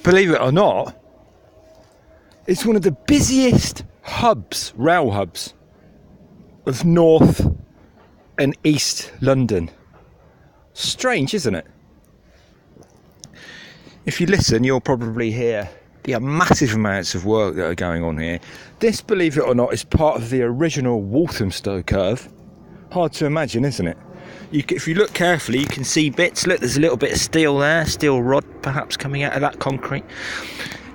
believe it or not, it's one of the busiest hubs, rail hubs, of North and East London. Strange, isn't it? If you listen, you'll probably hear the massive amounts of work that are going on here. This, believe it or not, is part of the original Walthamstow curve. Hard to imagine, isn't it? If you look carefully, you can see bits. Look, there's a little bit of steel there, steel rod perhaps coming out of that concrete.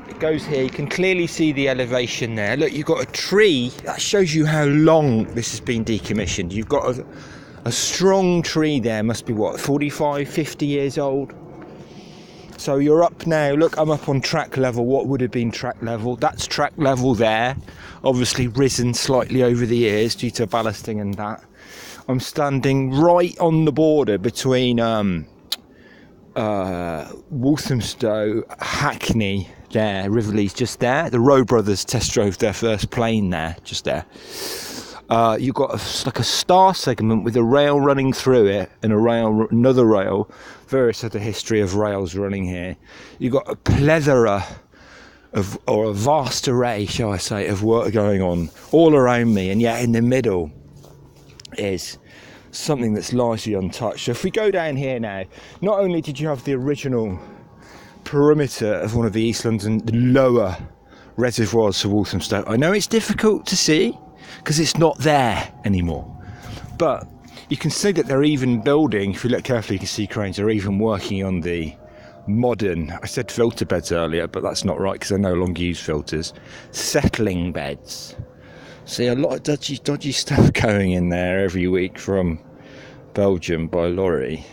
It goes here, you can clearly see the elevation there. Look, you've got a tree, that shows you how long this has been decommissioned. You've got a strong tree there, must be what, 45, 50 years old? So you're up now, look, I'm up on track level, what would have been track level, that's track level there, obviously risen slightly over the years due to ballasting and that. I'm standing right on the border between Walthamstow, Hackney there, Rivoli just there, the Rowe brothers test drove their first plane there, just there. You've got like a star segment with a rail running through it and another rail, various other history of rails running here. You've got a plethora or a vast array, shall I say, of work going on all around me, and yet in the middle is something that's largely untouched. So if we go down here now, not only did you have the original perimeter of one of the East London lower reservoirs of Walthamstow. I know it's difficult to see because it's not there anymore, but you can see that they're even building, if you look carefully you can see cranes, they're even working on the modern, I said filter beds earlier, but that's not right because I no longer use filters, settling beds. See a lot of dodgy stuff going in there every week from Belgium by lorry.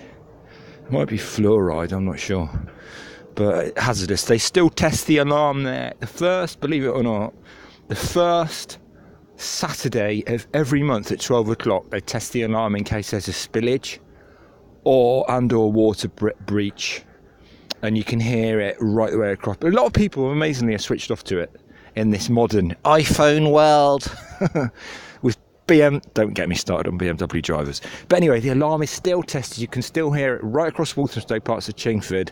It might be fluoride, I'm not sure, but hazardous. They still test the alarm there. The first, believe it or not, the first Saturday of every month at 12 o'clock they test the alarm in case there's a spillage or water breach, and you can hear it right the way across. But a lot of people amazingly are switched off to it in this modern iPhone world with don't get me started on BMW drivers, but anyway, the alarm is still tested. You can still hear it right across Walthamstow, parts of Chingford.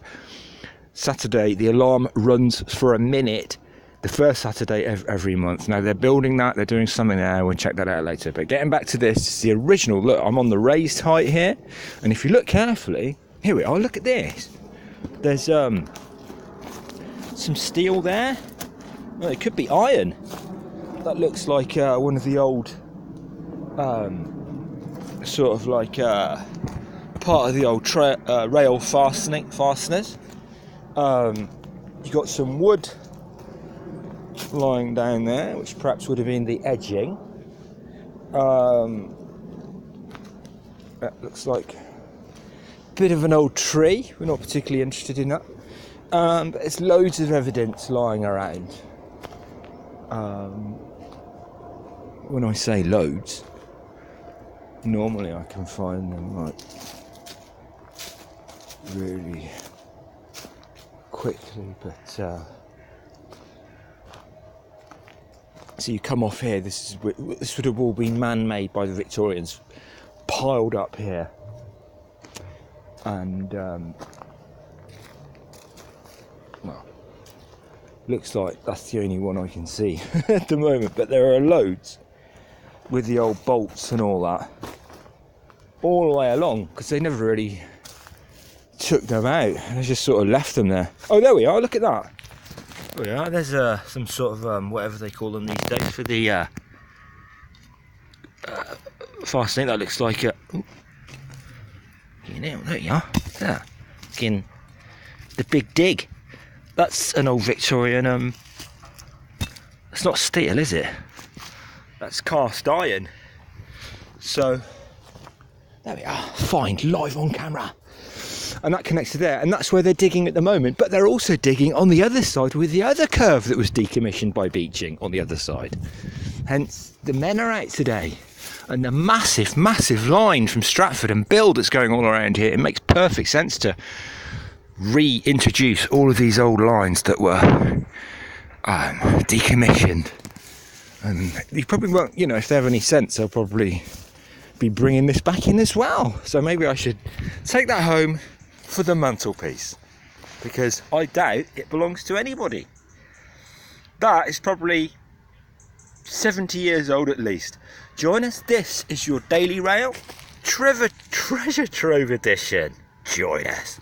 Saturday the alarm runs for a minute, the first Saturday of every month. Now they're building that, they're doing something there, we'll check that out later. But getting back to this, it's the original. Look, I'm on the raised height here, and if you look carefully, here we are, look at this. There's some steel there. Well, it could be iron. That looks like one of the old sort of like part of the old rail fasteners. You got some wood lying down there, which perhaps would have been the edging. That looks like a bit of an old tree. We're not particularly interested in that. But there's loads of evidence lying around. When I say loads, normally I can find them like really quickly, but so you come off here, this would have all been man-made by the Victorians, piled up here, and well, looks like that's the only one I can see at the moment, but there are loads with the old bolts and all that all the way along, because they never really took them out, they just sort of left them there. Oh, there we are, look at that. Oh yeah, there's some sort of whatever they call them these days for the fastening. That looks like a there you are. Yeah, again, the big dig. That's an old Victorian. It's not steel, is it? That's cast iron. So there we are. Find live on camera. And that connects to there, and that's where they're digging at the moment. But they're also digging on the other side with the other curve that was decommissioned by beaching on the other side. Hence, the men are out today. And the massive, massive line from Stratford and build that's going all around here, it makes perfect sense to reintroduce all of these old lines that were decommissioned. And you probably won't, if they have any sense, they'll probably be bringing this back in as well. So maybe I should take that home for the mantelpiece. because I doubt it belongs to anybody. That is probably 70 years old at least. Join us. This is your Daily Rail Treasure Trove edition. Join us.